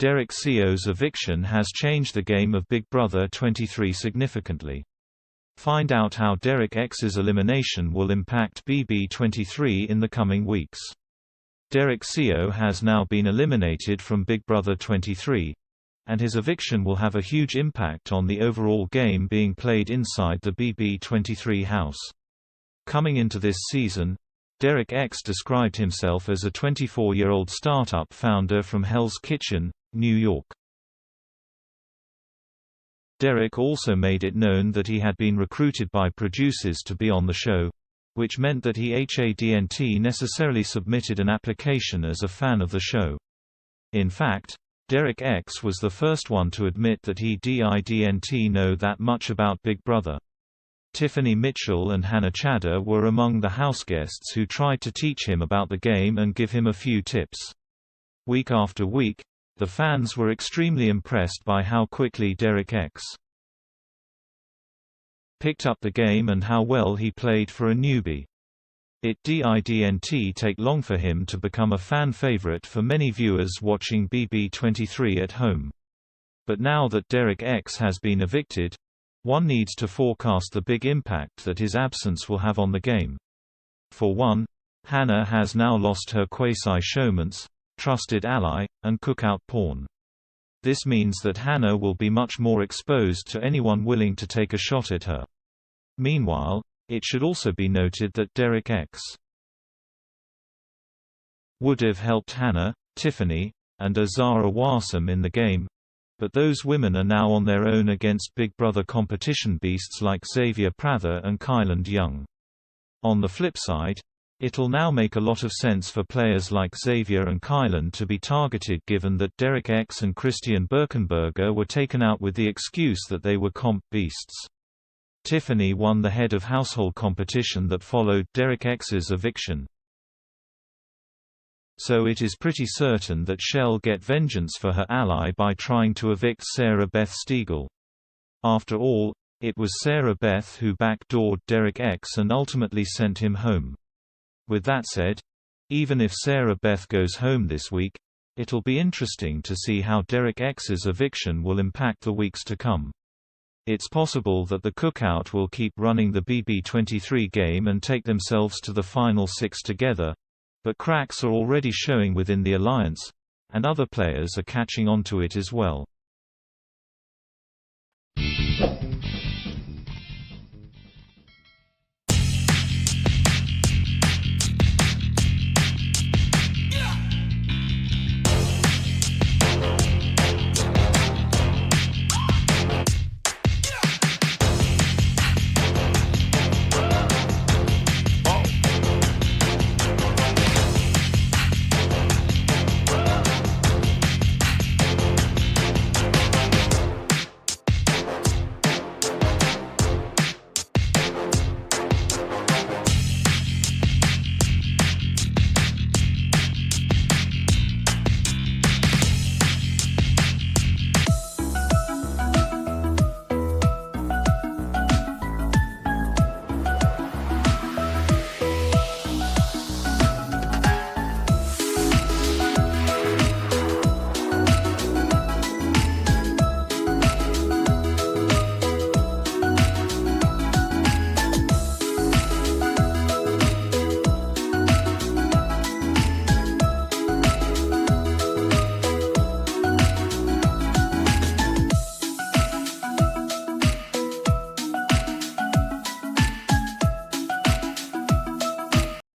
Derek CO's eviction has changed the game of Big Brother 23 significantly. Find out how Derek X's elimination will impact BB23 in the coming weeks. Derek CO has now been eliminated from Big Brother 23, and his eviction will have a huge impact on the overall game being played inside the BB23 house. Coming into this season, Derek X described himself as a 24-year-old startup founder from Hell's Kitchen, New York. Derek also made it known that he had been recruited by producers to be on the show, which meant that he hadn't necessarily submitted an application as a fan of the show. In fact, Derek X was the first one to admit that he didn't know that much about Big Brother. Tiffany Mitchell and Hannah Chadder were among the houseguests who tried to teach him about the game and give him a few tips. Week after week, the fans were extremely impressed by how quickly Derek X picked up the game and how well he played for a newbie. It didn't take long for him to become a fan favorite for many viewers watching BB23 at home. But now that Derek X has been evicted, one needs to forecast the big impact that his absence will have on the game. For one, Hannah has now lost her quasi-showmance, trusted ally, and cookout pawn. This means that Hannah will be much more exposed to anyone willing to take a shot at her. Meanwhile, it should also be noted that Derek X would have helped Hannah, Tiffany, and Azara Warsam in the game, but those women are now on their own against Big Brother competition beasts like Xavier Prather and Kyland Young. On the flip side, it'll now make a lot of sense for players like Xavier and Kyland to be targeted given that Derek X and Christian Birkenberger were taken out with the excuse that they were comp beasts. Tiffany won the head of household competition that followed Derek X's eviction. So it is pretty certain that she'll get vengeance for her ally by trying to evict Sarah Beth Stiegel. After all, it was Sarah Beth who backdoored Derek X and ultimately sent him home. With that said, even if Sarah Beth goes home this week, it'll be interesting to see how Derek X's eviction will impact the weeks to come. It's possible that the cookout will keep running the BB23 game and take themselves to the final six together, but cracks are already showing within the alliance, and other players are catching on to it as well.